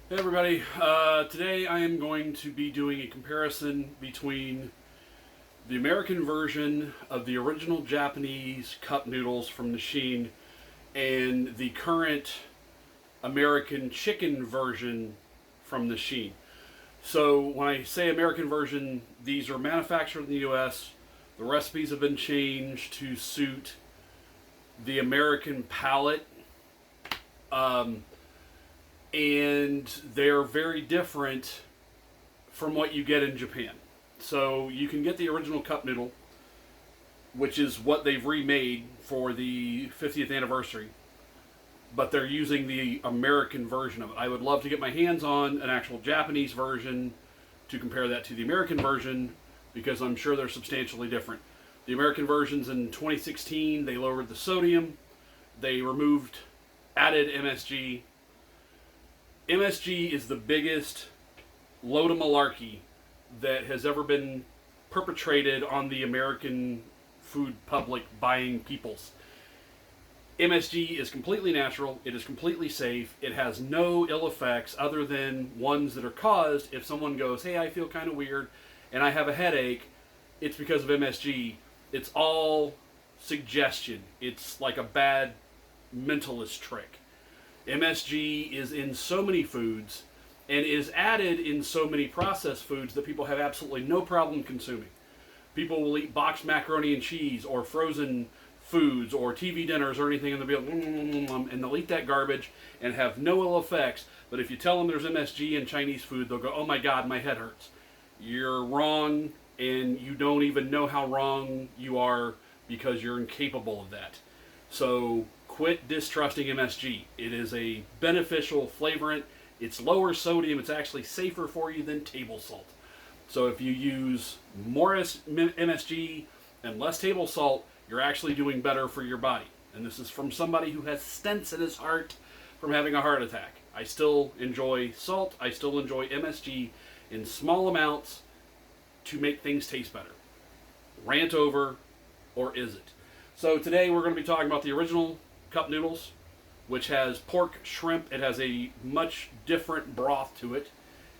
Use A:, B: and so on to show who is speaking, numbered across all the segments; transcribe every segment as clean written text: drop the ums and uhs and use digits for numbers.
A: Hey everybody, today I am going to be doing a comparison between the American version of the original Japanese cup noodles from Nissin and the current American chicken version from Nissin. So when I say American version, these are manufactured in the US. The recipes have been changed to suit the American palate. And they're very different from what you get in Japan. So you can get the original cup noodle, which is what they've remade for the 50th anniversary, but they're using the American version of it. I would love to get my hands on an actual Japanese version to compare that to the American version because I'm sure they're substantially different. The American versions in 2016, they lowered the sodium, they added MSG. MSG is the biggest load of malarkey that has ever been perpetrated on the American food public buying peoples. MSG is completely natural, it is completely safe, it has no ill effects other than ones that are caused if someone goes, hey, I feel kind of weird and I have a headache, it's because of MSG. It's all suggestion. It's like a bad mentalist trick. MSG is in so many foods and is added in so many processed foods that people have absolutely no problem consuming. People will eat boxed macaroni and cheese or frozen foods or TV dinners or anything and they'll be like, and they'll eat that garbage and have no ill effects. But if you tell them there's MSG in Chinese food, they'll go, oh my God, my head hurts. You're wrong, and you don't even know how wrong you are because you're incapable of that. So quit distrusting MSG. It is a beneficial flavorant. It's lower sodium. It's actually safer for you than table salt. So if you use more MSG and less table salt, you're actually doing better for your body. And this is from somebody who has stents in his heart from having a heart attack. I still enjoy salt. I still enjoy MSG in small amounts to make things taste better. Rant over, or is it? So today we're going to be talking about the original cup noodles, which has pork, shrimp. It has a much different broth to it.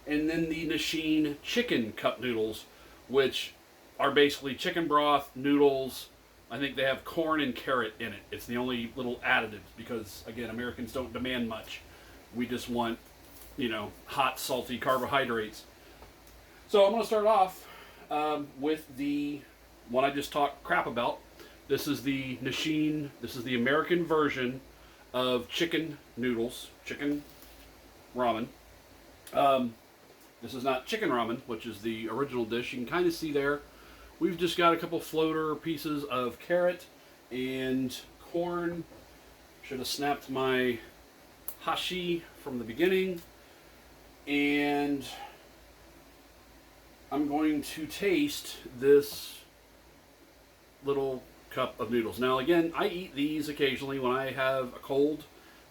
A: And then the Nissin chicken cup noodles, which are basically chicken broth, noodles. I think they have corn and carrot in it. It's the only little additives because, again, Americans don't demand much. We just want, hot, salty carbohydrates. So I'm going to start off with the one I just talked crap about. This is the Nissin, this is the American version of chicken noodles, chicken ramen. This is not chicken ramen, which is the original dish. You can kind of see there. We've just got a couple floater pieces of carrot and corn. Should have snapped my hashi from the beginning. And I'm going to taste this little cup of noodles. Now again, I eat these occasionally when I have a cold.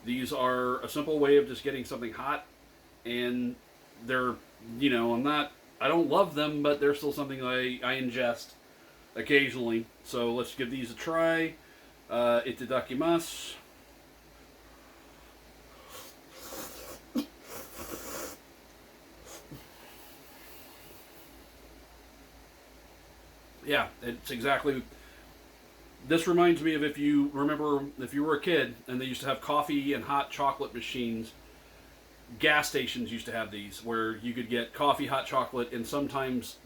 A: These are a simple way of just getting something hot, and they're, I don't love them, but they're still something I ingest occasionally. So let's give these a try. Itadakimasu. Yeah, it's exactly. This reminds me of if you remember, if you were a kid and they used to have coffee and hot chocolate machines. Gas stations used to have these where you could get coffee, hot chocolate, and sometimes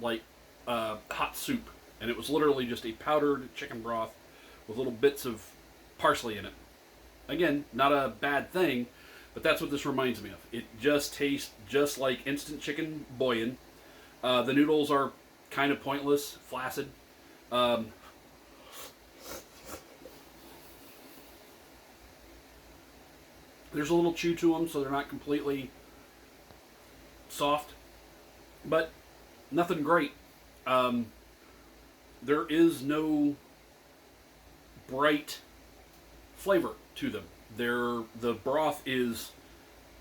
A: hot soup. And it was literally just a powdered chicken broth with little bits of parsley in it. Again, not a bad thing, but that's what this reminds me of. It just tastes just like instant chicken bouillon. The noodles are kind of pointless, flaccid. There's a little chew to them, so they're not completely soft, but nothing great. There is no bright flavor to them. The broth is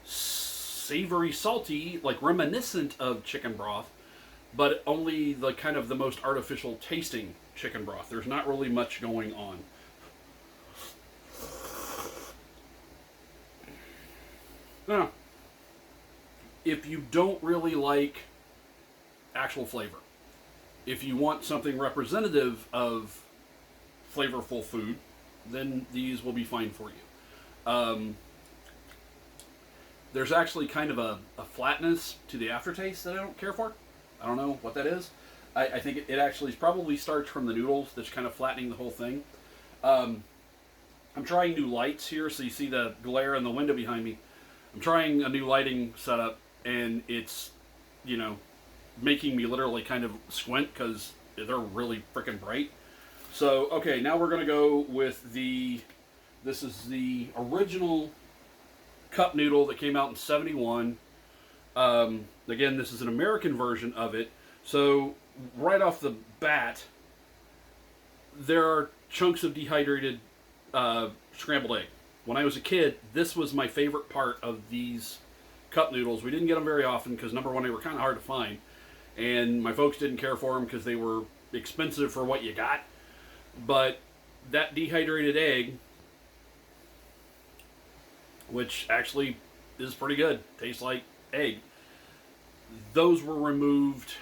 A: savory, salty, like reminiscent of chicken broth, but only the kind of the most artificial tasting chicken broth. There's not really much going on. Yeah. if you don't really like actual flavor, if you want something representative of flavorful food, then these will be fine for you. There's actually kind of a flatness to the aftertaste that I don't care for. I don't know what that is. I think it actually probably starts from the noodles that's kind of flattening the whole thing. I'm trying new lights here, so you see the glare in the window behind me. I'm trying a new lighting setup, and it's, making me literally kind of squint because they're really freaking bright. So, okay, now we're going to go with this is the original cup noodle that came out in '71. Again, this is an American version of it. So, right off the bat, there are chunks of dehydrated scrambled egg. When I was a kid, this was my favorite part of these cup noodles. We didn't get them very often because, number one, they were kind of hard to find. And my folks didn't care for them because they were expensive for what you got. But that dehydrated egg, which actually is pretty good, tastes like egg, those were removed,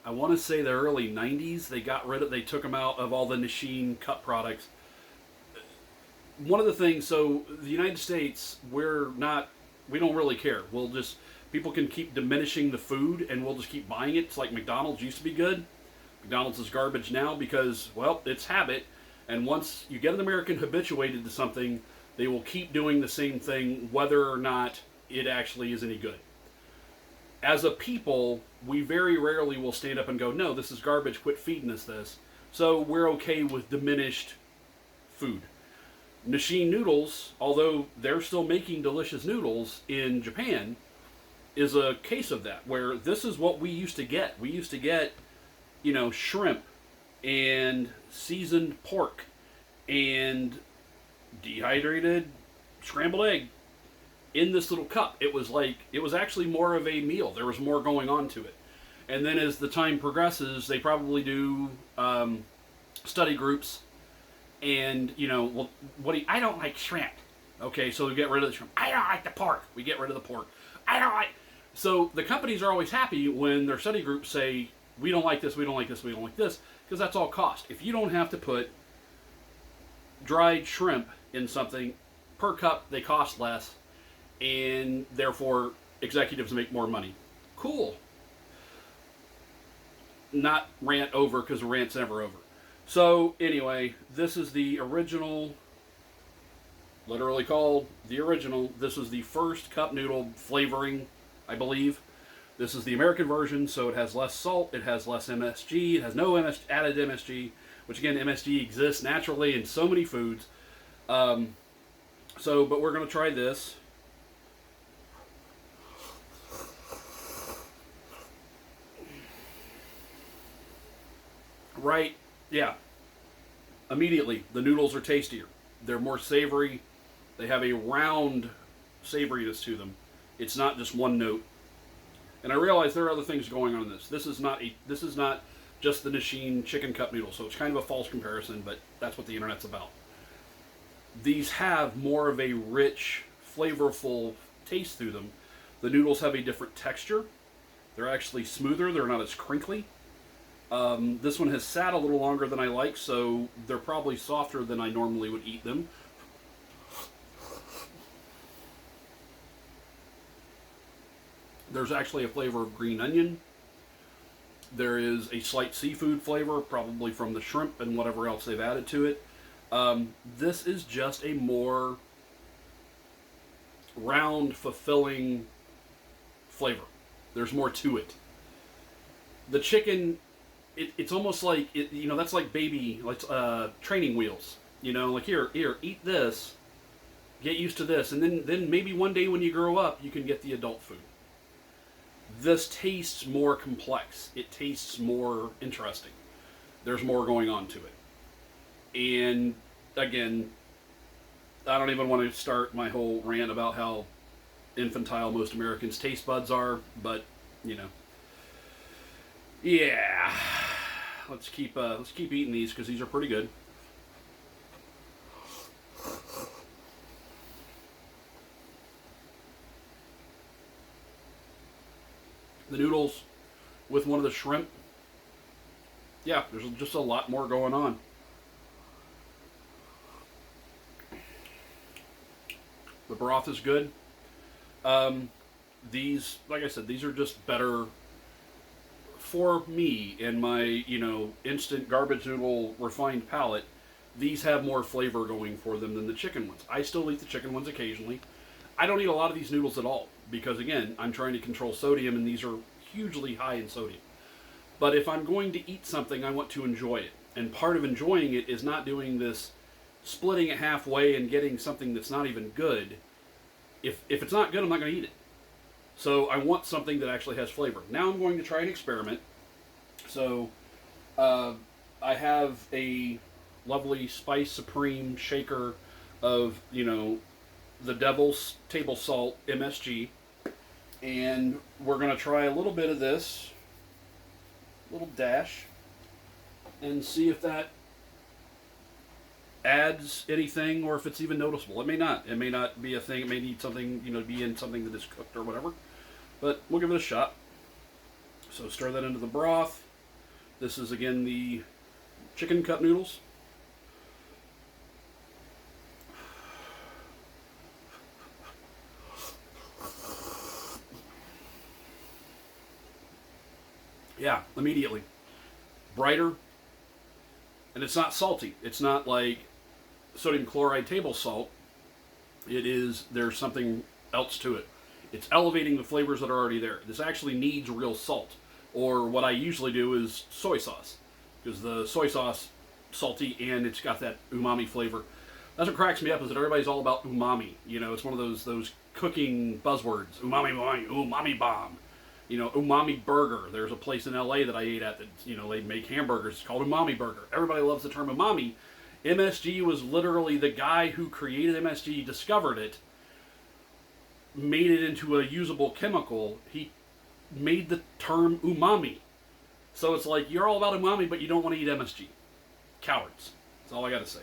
A: I want to say the early 90s. They took them out of all the Nissin cup products. One of the things, so the United States, we don't really care. People can keep diminishing the food and we'll just keep buying it. It's like McDonald's used to be good. McDonald's is garbage now because, well, it's habit. And once you get an American habituated to something, they will keep doing the same thing whether or not it actually is any good. As a people, we very rarely will stand up and go, no, this is garbage, quit feeding us this. So we're okay with diminished food. Nissin noodles, although they're still making delicious noodles in Japan, is a case of that, where this is what we used to get. We used to get, shrimp and seasoned pork and dehydrated scrambled egg in this little cup. It was actually more of a meal. There was more going on to it. And then as the time progresses, they probably do study groups and, I don't like shrimp. Okay, so we get rid of the shrimp. I don't like the pork. We get rid of the pork. So the companies are always happy when their study groups say, we don't like this, we don't like this, we don't like this, because that's all cost. If you don't have to put dried shrimp in something, per cup they cost less, and therefore executives make more money. Cool. Not rant over, because rant's never over. So anyway, this is the original, literally called the original. This is the first cup noodle flavoring, I believe. This is the American version, so it has less salt, it has less MSG, it has no added MSG, which again, MSG exists naturally in so many foods. But we're going to try this. Right, yeah. Immediately, the noodles are tastier. They're more savory. They have a round savoriness to them. It's not just one note. And I realize there are other things going on in this. This is not just the Nissin chicken cup noodle, so it's kind of a false comparison, but that's what the internet's about. These have more of a rich, flavorful taste through them. The noodles have a different texture. They're actually smoother. They're not as crinkly. This one has sat a little longer than I like, so they're probably softer than I normally would eat them. There's actually a flavor of green onion. There is a slight seafood flavor, probably from the shrimp and whatever else they've added to it. This is just a more round, fulfilling flavor. There's more to it. The chicken, it's almost like, that's like training wheels. Like here, eat this, get used to this, and then maybe one day when you grow up, you can get the adult food. This tastes more complex. It tastes more interesting. There's more going on to it. And again, I don't even want to start my whole rant about how infantile most Americans' taste buds are, but yeah. Let's keep eating these because these are pretty good. the noodles with one of the shrimp. Yeah, there's just a lot more going on. The broth is good. These, like I said, these are just better for me and my, instant garbage noodle refined palate. These have more flavor going for them than the chicken ones. I still eat the chicken ones occasionally. I don't eat a lot of these noodles at all because, again, I'm trying to control sodium, and these are hugely high in sodium. But if I'm going to eat something, I want to enjoy it. And part of enjoying it is not doing this splitting it halfway and getting something that's not even good. If it's not good, I'm not going to eat it. So I want something that actually has flavor. Now I'm going to try an experiment. So I have a lovely Spice Supreme shaker of, the Devil's Table Salt MSG. And we're going to try a little bit of this, little dash, and see if that adds anything or if it's even noticeable. It may not. It may not be a thing. It may need something, to be in something that is cooked or whatever. But we'll give it a shot. So stir that into the broth. This is, again, the chicken cup noodles. Yeah, immediately. Brighter. And it's not salty. It's not like sodium chloride table salt. There's something else to it. It's elevating the flavors that are already there. This actually needs real salt. Or what I usually do is soy sauce. Because the soy sauce, salty, and it's got that umami flavor. That's what cracks me up, is that everybody's all about umami. It's one of those cooking buzzwords. Umami, umami bomb. Umami burger. There's a place in LA that I ate at that, they make hamburgers. It's called Umami Burger. Everybody loves the term umami. MSG was literally the guy who created MSG, discovered it, made it into a usable chemical. He made the term umami. So it's like, you're all about umami, but you don't want to eat MSG. Cowards. That's all I got to say.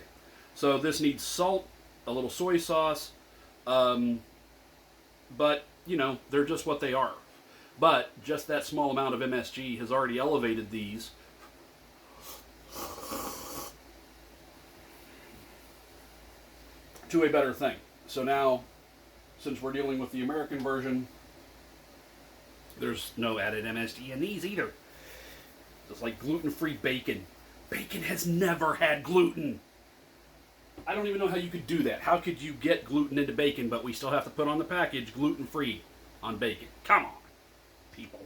A: So this needs salt, a little soy sauce, but, they're just what they are. But just that small amount of MSG has already elevated these to a better thing. So now, since we're dealing with the American version, there's no added MSG in these either. It's like gluten-free bacon. Bacon has never had gluten. I don't even know how you could do that. How could you get gluten into bacon, but we still have to put on the package gluten-free on bacon? Come on, people.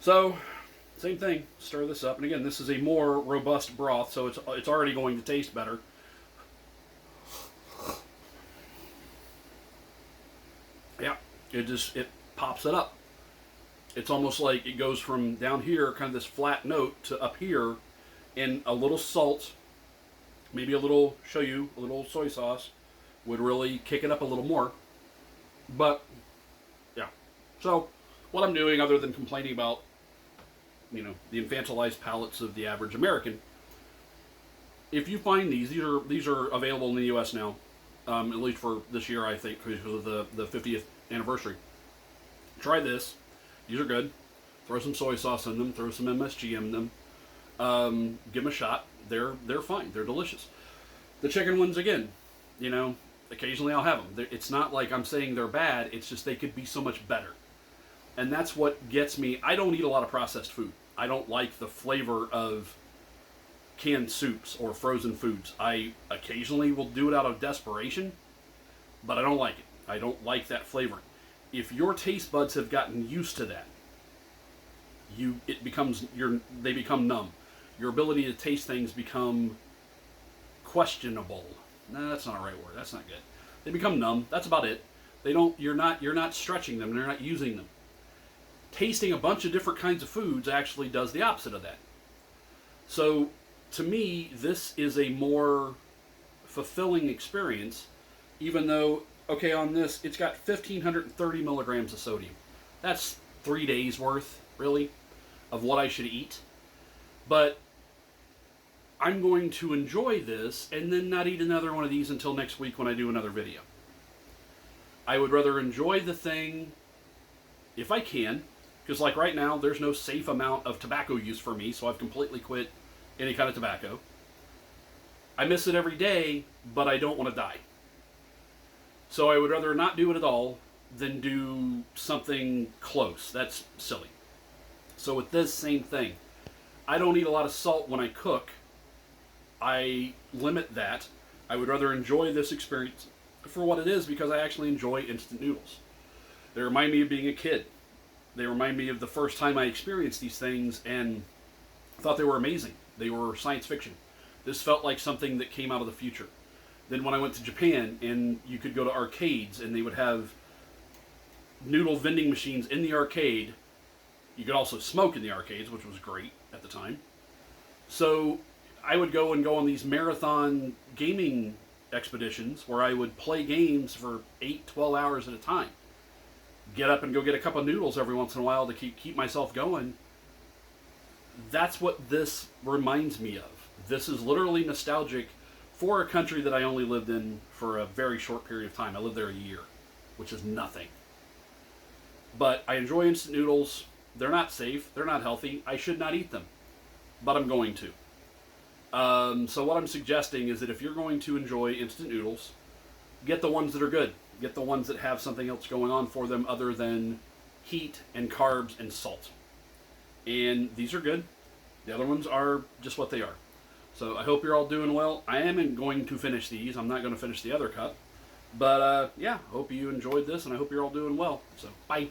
A: So, same thing. Stir this up. And again, this is a more robust broth, so it's already going to taste better. Yeah, it pops it up. It's almost like it goes from down here, kind of this flat note, to up here, and a little salt, maybe a little shoyu, a little soy sauce, would really kick it up a little more. But, yeah. So, what I'm doing, other than complaining about, the infantilized palates of the average American, if you find these are available in the U.S. now, at least for this year, I think, because of the 50th anniversary. Try this. These are good. Throw some soy sauce in them. Throw some MSG in them. Give them a shot. They're fine. They're delicious. The chicken ones, again, occasionally I'll have them. It's not like I'm saying they're bad. It's just they could be so much better. And that's what gets me. I don't eat a lot of processed food. I don't like the flavor of canned soups or frozen foods. I occasionally will do it out of desperation, but I don't like it. I don't like that flavor. If your taste buds have gotten used to that, they become numb. Your ability to taste things become questionable. No, that's not a right word. That's not good. They become numb. That's about it. You're not stretching them. You're not using them. Tasting a bunch of different kinds of foods actually does the opposite of that. So, to me, this is a more fulfilling experience, even though, okay, on this, it's got 1,530 milligrams of sodium. That's 3 days worth, really, of what I should eat. But I'm going to enjoy this and then not eat another one of these until next week when I do another video. I would rather enjoy the thing if I can, because like right now, there's no safe amount of tobacco use for me, so I've completely quit any kind of tobacco. I miss it every day, but I don't want to die. So I would rather not do it at all than do something close. That's silly. So with this, same thing. I don't eat a lot of salt when I cook. I limit that. I would rather enjoy this experience for what it is because I actually enjoy instant noodles. They remind me of being a kid. They remind me of the first time I experienced these things and thought they were amazing. They were science fiction. This felt like something that came out of the future. Then when I went to Japan and you could go to arcades and they would have noodle vending machines in the arcade. You could also smoke in the arcades, which was great at the time. So I would go on these marathon gaming expeditions where I would play games for 8, 12 hours at a time. Get up and go get a cup of noodles every once in a while to keep myself going. That's what this reminds me of. This is literally nostalgic for a country that I only lived in for a very short period of time. I lived there a year, which is nothing. But I enjoy instant noodles. They're not safe. They're not healthy. I should not eat them. But I'm going to. So what I'm suggesting is that if you're going to enjoy instant noodles, get the ones that are good. Get the ones that have something else going on for them other than heat and carbs and salt. And these are good. The other ones are just what they are. So I hope you're all doing well. I am going to finish these. I'm not going to finish the other cup. But yeah, hope you enjoyed this, and I hope you're all doing well. So bye.